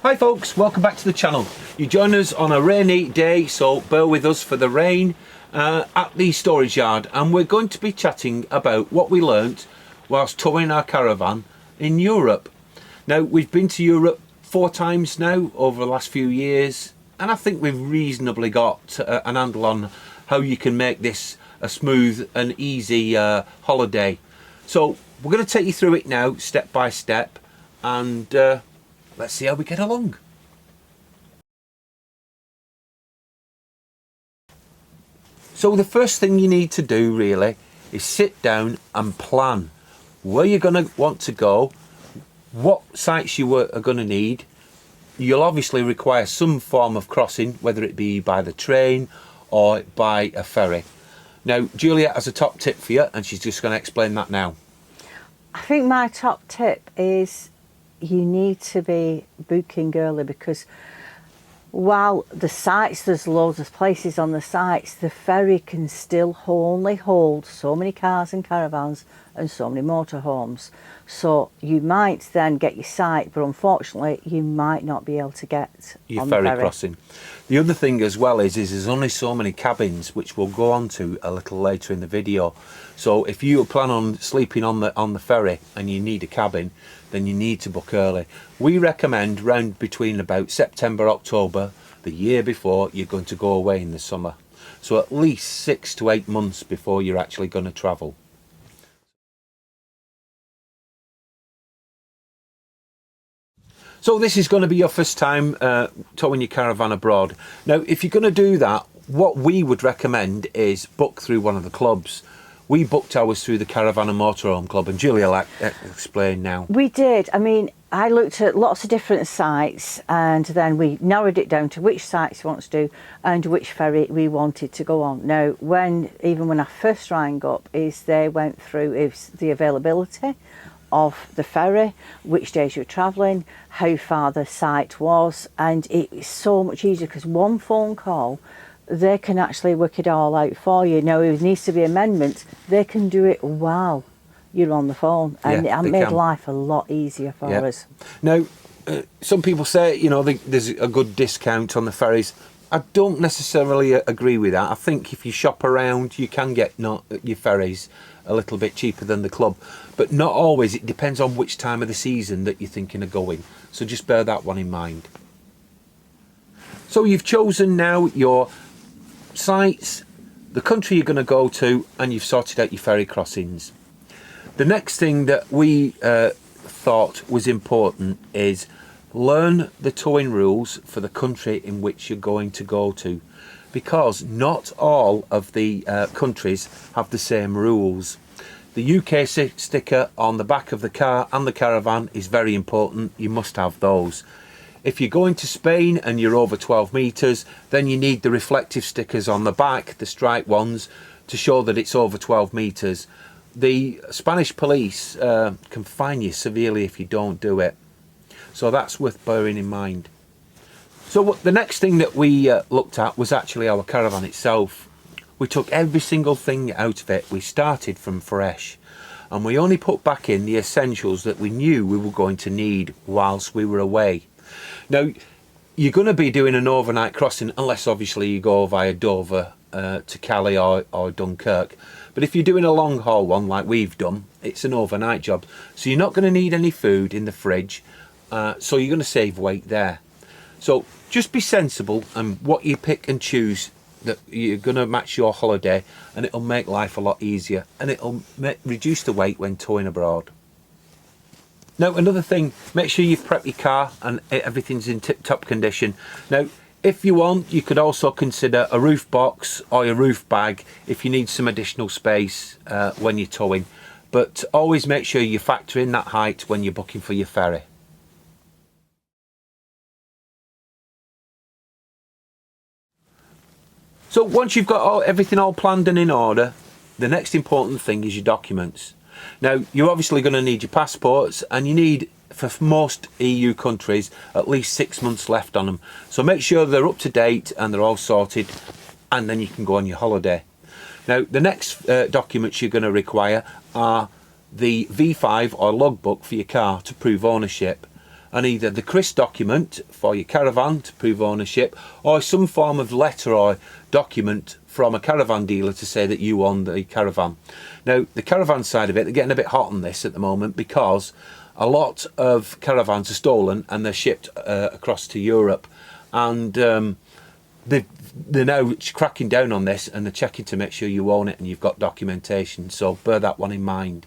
Hi folks, welcome back to the channel. You join us on a rainy day, so bear with us for the rain at the storage yard, and we're going to be chatting about what we learnt whilst towing our caravan in Europe. Now, we've been to Europe 4 times now over the last few years, and I think we've reasonably got an handle on how you can make this a smooth and easy holiday. So we're going to take you through it now, step by step, and let's see how we get along. So the first thing you need to do really is sit down and plan where you're going to want to go, what sites you are going to need. You'll obviously require some form of crossing, whether it be by the train or by a ferry. Now, Juliet has a top tip for you, and she's just going to explain that now. I think my top tip is you need to be booking early, because while the sites, there's loads of places on the sites, the ferry can still only hold so many cars and caravans and so many motorhomes. So you might then get your site, but unfortunately you might not be able to get your on ferry the ferry crossing. The other thing as well is there's only so many cabins, which we'll go on to a little later in the video. So if you plan on sleeping on the ferry and you need a cabin, then you need to book early. We recommend round between about September, October, the year before you're going to go away in the summer. So at least 6 to 8 months before you're actually going to travel. So this is going to be your first time towing your caravan abroad. Now, if you're going to do that, what we would recommend is book through one of the clubs. We booked ours through the Caravan and Motorhome Club, and Julia will explain now. We did. I mean, I looked at lots of different sites, and then we narrowed it down to which sites we want to do and which ferry we wanted to go on. Now, even when I first rang up, they went through the availability of the ferry, which days you were travelling, how far the site was, and it's so much easier because one phone call, they can actually work it all out for you. Now, if it needs to be amendments, they can do it while you're on the phone, and it made life a lot easier for us. Now, some people say, you know, there's a good discount on the ferries. I don't necessarily agree with that. I think if you shop around, you can get your ferries a little bit cheaper than the club, but not always. It depends on which time of the season that you're thinking of going. So just bear that one in mind. So you've chosen now your sites, the country you're going to go to, and you've sorted out your ferry crossings. The next thing that we thought was important is learn the towing rules for the country in which you're going to go to, because not all of the countries have the same rules. The UK sticker on the back of the car and the caravan is very important. You must have those. If you're going to Spain and you're over 12 metres, then you need the reflective stickers on the back, the striped ones, to show that it's over 12 metres. The Spanish police can fine you severely if you don't do it. So that's worth bearing in mind. So the next thing that we looked at was actually our caravan itself. We took every single thing out of it. We started from fresh, and we only put back in the essentials that we knew we were going to need whilst we were away. Now, you're going to be doing an overnight crossing, unless obviously you go via Dover to Calais or Dunkirk. But if you're doing a long haul one like we've done, it's an overnight job. So you're not going to need any food in the fridge, so you're going to save weight there. So just be sensible, and what you pick and choose, that you're going to match your holiday, and it'll make life a lot easier, and it'll reduce the weight when towing abroad. Now, another thing, make sure you've prepped your car and everything's in tip-top condition. Now, if you want, you could also consider a roof box or a roof bag if you need some additional space when you're towing. But always make sure you factor in that height when you're booking for your ferry. So once you've got everything all planned and in order, the next important thing is your documents. Now, you're obviously going to need your passports, and you need, for most EU countries, at least 6 months left on them. So make sure they're up to date and they're all sorted, and then you can go on your holiday. Now, the next documents you're going to require are the V5 or logbook for your car to prove ownership. and either the CRIS document for your caravan to prove ownership, or some form of letter or document from a caravan dealer to say that you own the caravan. Now, the caravan side of it, they're getting a bit hot on this at the moment because a lot of caravans are stolen and they're shipped across to Europe, and they're now cracking down on this, and they're checking to make sure you own it and you've got documentation. So bear that one in mind.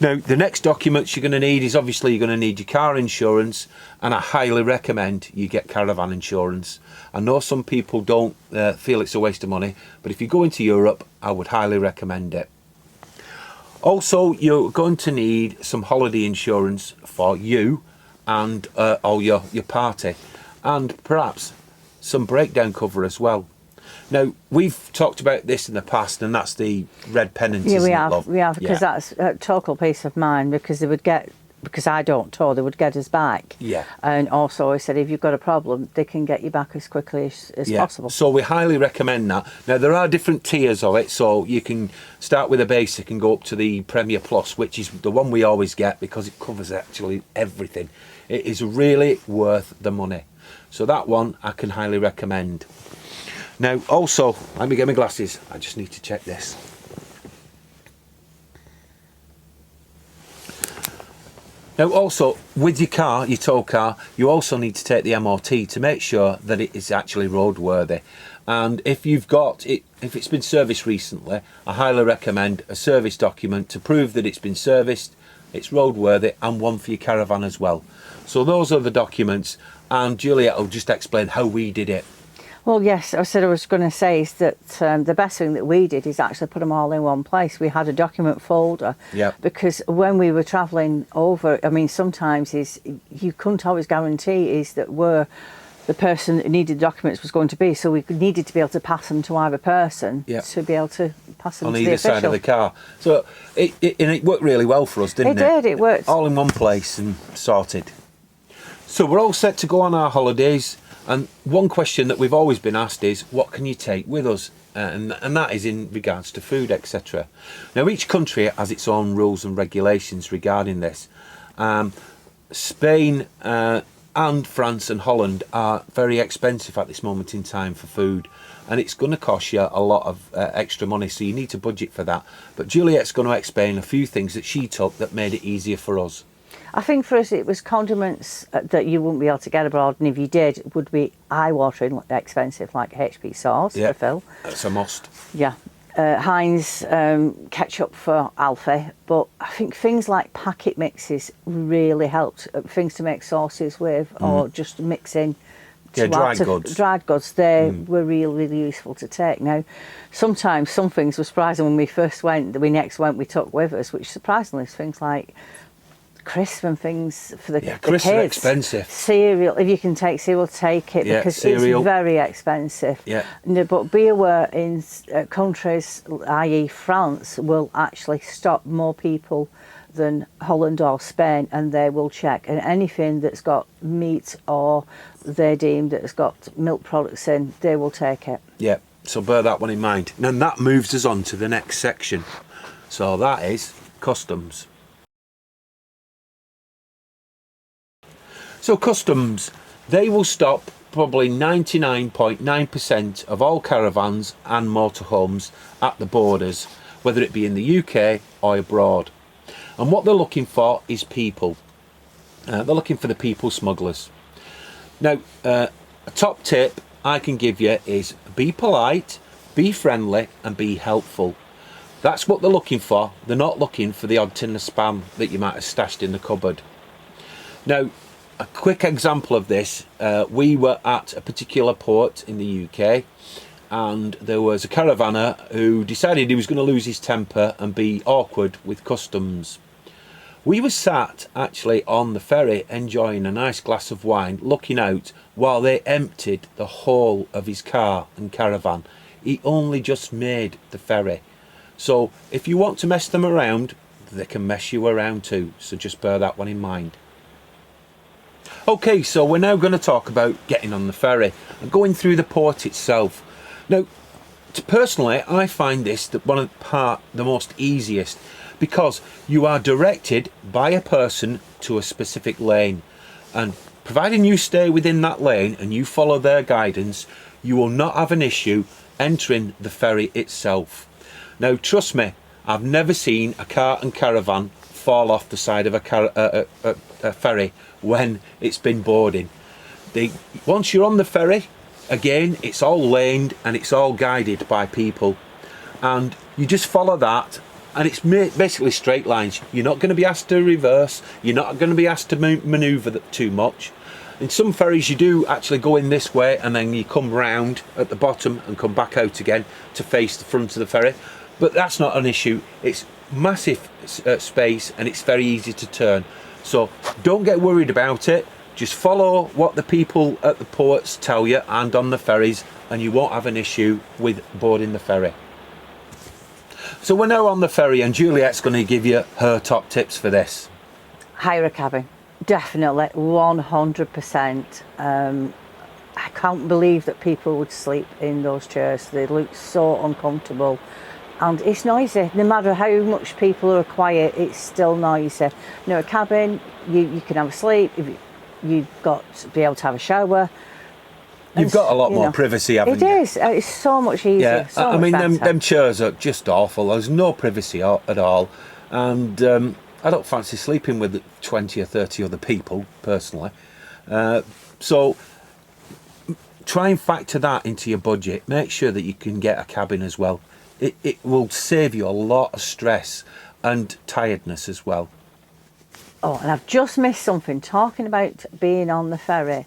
Now, the next documents you're going to need is obviously you're going to need your car insurance, and I highly recommend you get caravan insurance. I know some people don't feel it's a waste of money, but if you go into Europe, I would highly recommend it. Also, you're going to need some holiday insurance for you and or your party, and perhaps some breakdown cover as well. Now, we've talked about this in the past, and that's the red pennant, Yeah, isn't it, love? we have, because that's a total peace of mind, because they would get, because I don't tow, they would get us back. Yeah. And also I said, if you've got a problem, they can get you back as quickly as possible. So we highly recommend that. Now, there are different tiers of it, so you can start with a basic and go up to the Premier Plus, which is the one we always get because it covers actually everything. It is really worth the money. So that one I can highly recommend. Now, also, let me get my glasses. I just need to check this. Now, also, with your car, your tow car, you also need to take the MOT to make sure that it is actually roadworthy. And if you've got it, if it's been serviced recently, I highly recommend a service document to prove that it's been serviced, it's roadworthy, and one for your caravan as well. So those are the documents, and Juliet will just explain how we did it. Well, yes, I was going to say is that the best thing that we did is actually put them all in one place. We had a document folder. Yeah. Because when we were travelling over, I mean, sometimes you couldn't always guarantee is that where the person that needed the documents was going to be. So we needed to be able to pass them to either person to be able to pass them on to either the official. side of the car. So it worked really well for us, didn't it? It did, it worked. All in one place and sorted. So we're all set to go on our holidays. And one question that we've always been asked is, what can you take with us? And that is in regards to food, etc. Now, each country has its own rules and regulations regarding this. Spain and France and Holland are very expensive at this moment in time for food, and it's going to cost you a lot of extra money, so you need to budget for that. But Juliet's going to explain a few things that she took that made it easier for us. I think for us it was condiments that you wouldn't be able to get abroad, and if you did, it would be eye-watering expensive, like HP sauce for Phil. That's a must. Yeah. Heinz ketchup for Alfie, but I think things like packet mixes really helped. Things to make sauces with, or just mixing. Dried goods. Dried goods, they were really, really useful to take. Now, sometimes some things were surprising when we first went, that we took with us, which surprisingly is things like crisp and things for the crisp kids. are expensive. Cereal, if you can take cereal, take it, because cereal. It's very expensive. Yeah. No, but be aware, in countries, i.e. France, will actually stop more people than Holland or Spain, and they will check. And anything that's got meat or they deem that it's got milk products in, they will take it. Yeah, so bear that one in mind. And that moves us on to the next section. So that is customs. So customs, they will stop probably 99.9% of all caravans and motorhomes at the borders, whether it be in the UK or abroad. And what they're looking for is people. They're looking for the people smugglers. Now, a top tip I can give you is be polite, be friendly, and be helpful. That's what they're looking for. They're not looking for the odd tin of spam that you might have stashed in the cupboard. Now, a quick example of this, we were at a particular port in the UK, and there was a caravaner who decided he was going to lose his temper and be awkward with customs. We were sat actually on the ferry enjoying a nice glass of wine, looking out while they emptied the whole of his car and caravan. He only just made the ferry. So if you want to mess them around, they can mess you around too, so just bear that one in mind. Okay, so we're now going to talk about getting on the ferry and going through the port itself. Now, personally, I find this the most easiest, because you are directed by a person to a specific lane. And providing you stay within that lane and you follow their guidance, you will not have an issue entering the ferry itself. Now, trust me, I've never seen a cart and caravan fall off the side of a ferry when it's been boarding. Once you're on the ferry, again, it's all laned and it's all guided by people. And you just follow that, and it's basically straight lines. You're not going to be asked to reverse. You're not going to be asked to manoeuvre too much. In some ferries, you do actually go in this way, and then you come round at the bottom and come back out again to face the front of the ferry. But that's not an issue. It's massive space, and it's very easy to turn. So don't get worried about it. Just follow what the people at the ports tell you and on the ferries, and you won't have an issue with boarding the ferry. So we're now on the ferry, and Juliet's going to give you her top tips for this. Hire a cabin, definitely, 100%. I can't believe that people would sleep in those chairs. They look so uncomfortable, and it's noisy. No matter how much people are quiet, it's still noisy. You know, a cabin, you can have a sleep. You've got to be able to have a shower. You've got a lot more privacy, haven't you? It is. It's so much easier. Yeah, so I mean, much them chairs are just awful. There's no privacy at all. And I don't fancy sleeping with 20 or 30 other people, personally. So try and factor that into your budget. Make sure that you can get a cabin as well. It will save you a lot of stress and tiredness as well. Oh, and I've just missed something. Talking about being on the ferry.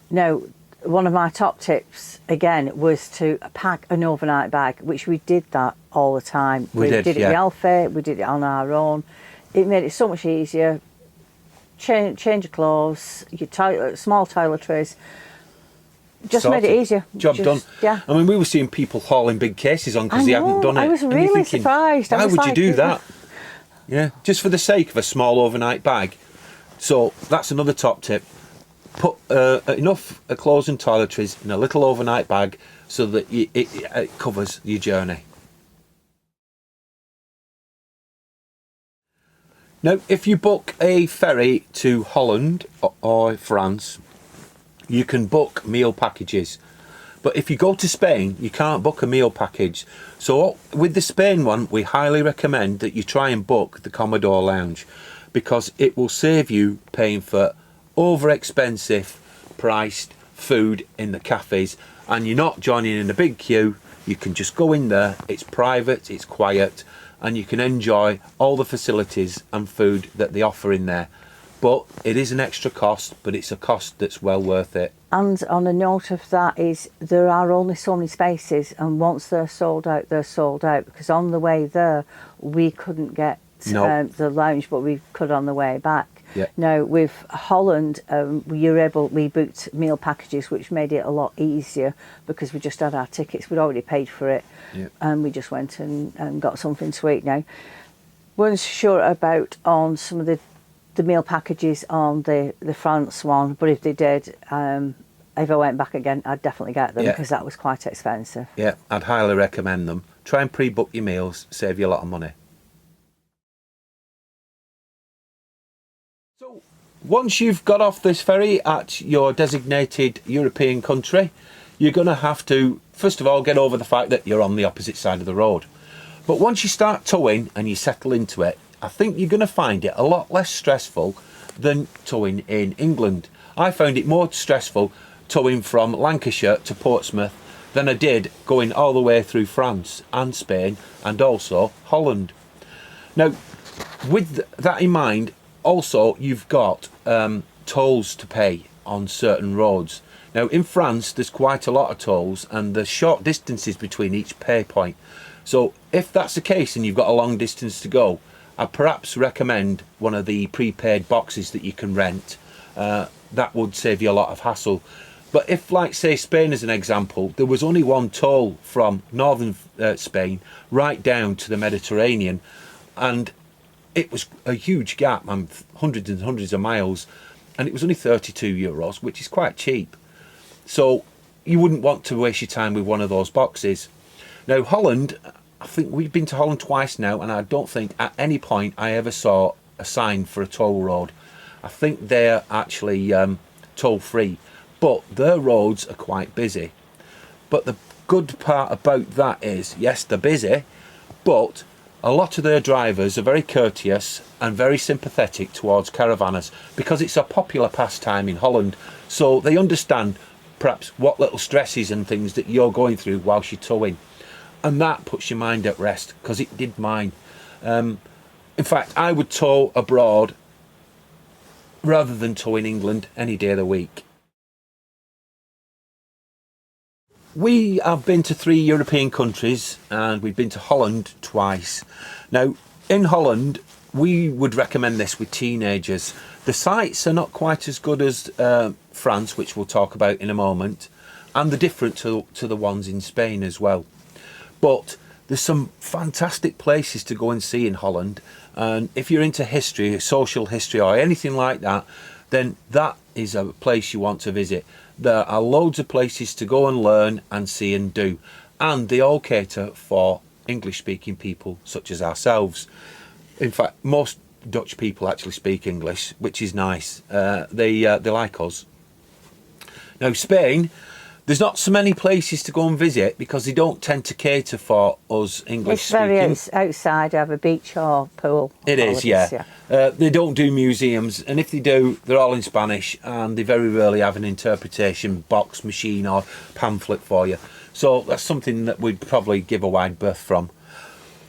Now, one of my top tips, again, was to pack an overnight bag, which we did that all the time. We did it with Alfie, we did it on our own. It made it so much easier. Change your clothes, your small toiletries. Just Sorted. Made it easier. Job done. Yeah. I mean, we were seeing people hauling big cases on because they hadn't done it. I was And you're really thinking, surprised. Why would you do that? Yeah, just for the sake of a small overnight bag. So that's another top tip. Put enough clothes and toiletries in a little overnight bag so that it covers your journey. Now, if you book a ferry to Holland or France, you can book meal packages. But if you go to Spain, you can't book a meal package. So with the Spain one, we highly recommend that you try and book the Commodore Lounge, because it will save you paying for over expensive priced food in the cafes, and you're not joining in a big queue. You can just go in there, it's private, it's quiet, and you can enjoy all the facilities and food that they offer in there. But it is an extra cost, but it's a cost that's well worth it. And on a note of that is there are only so many spaces, and once they're sold out, they're sold out, because on the way there we couldn't get the lounge, but we could on the way back. Yeah. Now with Holland, we booked meal packages, which made it a lot easier because we just had our tickets. We'd already paid for it, and we just went and got something to eat. Now, weren't sure about on some of the meal packages on the France one, but if they did, if I went back again, I'd definitely get them because that was quite expensive. Yeah, I'd highly recommend them. Try and pre-book your meals, save you a lot of money. So once you've got off this ferry at your designated European country, you're going to have to, first of all, get over the fact that you're on the opposite side of the road. But once you start towing and you settle into it, I think you're going to find it a lot less stressful than towing in England. I found it more stressful towing from Lancashire to Portsmouth than I did going all the way through France and Spain and also Holland. Now, with that in mind, also you've got tolls to pay on certain roads. Now, in France, there's quite a lot of tolls, and there's short distances between each pay point. So if that's the case and you've got a long distance to go, I'd perhaps recommend one of the prepaid boxes that you can rent. That would save you a lot of hassle. But if, like, say, Spain as an example, there was only one toll from northern Spain right down to the Mediterranean, and it was a huge gap, hundreds and hundreds of miles, and it was only €32, which is quite cheap. So you wouldn't want to waste your time with one of those boxes. Now, Holland, I think we've been to Holland twice now, and I don't think at any point I ever saw a sign for a toll road. I think they're actually toll free, but their roads are quite busy. But the good part about that is, yes, they're busy, but a lot of their drivers are very courteous and very sympathetic towards caravanners because it's a popular pastime in Holland. So they understand perhaps what little stresses and things that you're going through whilst you're towing. And that puts your mind at rest, because it did mine. In fact, I would tow abroad rather than tow in England any day of the week. We have been to 3 European countries, and we've been to Holland twice. Now, in Holland, we would recommend this with teenagers. The sights are not quite as good as France, which we'll talk about in a moment, and they're different to the ones in Spain as well. But there's some fantastic places to go and see in Holland, and if you're into history, social history or anything like that, then that is a place you want to visit. There are loads of places to go and learn and see and do, and they all cater for English speaking people such as ourselves. In fact, most Dutch people actually speak English, which is nice. They like us. Now, Spain, there's not so many places to go and visit because they don't tend to cater for us English speaking. It's very outside, have a beach or pool. It is, yeah. They don't do museums, and if they do, they're all in Spanish, and they very rarely have an interpretation box, machine or pamphlet for you. So that's something that we'd probably give a wide berth from.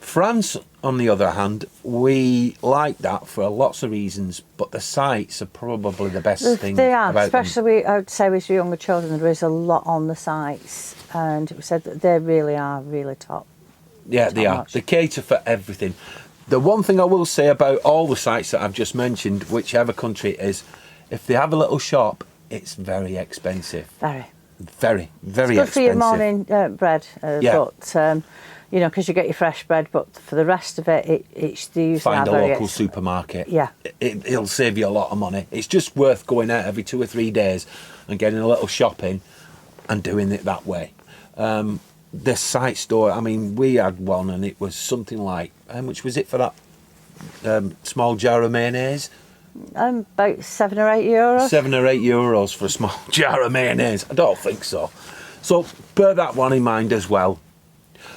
France, on the other hand, we like that for lots of reasons, but the sights are probably the best thing They are, about especially, I would say, with younger children, there is a lot on the sites, and we said that they really are really top. Yeah, they are. Notch. They cater for everything. The one thing I will say about all the sites that I've just mentioned, whichever country it is, if they have a little shop, it's very expensive. Very. Very, very Good expensive. for your morning bread, Yeah. but you know, because you get your fresh bread. But for the rest of it, it's the usually Find a are very local supermarket. Yeah. It'll save you a lot of money. It's just worth going out every 2 or 3 days and getting a little shopping and doing it that way. The site store, I mean, we had one and it was something like, how much was it for that small jar of mayonnaise? About €7 or €8. €7 or €8 for a small jar of mayonnaise. I don't think so. So bear that one in mind as well.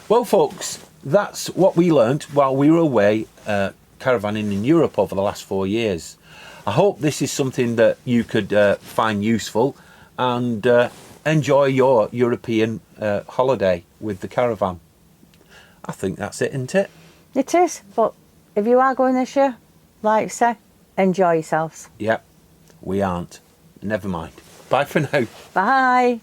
Well, folks, that's what we learnt while we were away caravanning in Europe over the last 4 years. I hope this is something that you could find useful and enjoy your European holiday with the caravan. I think that's it, isn't it? It is, but if you are going this year, like I say, enjoy yourselves. Yep, we aren't. Never mind. Bye for now. Bye.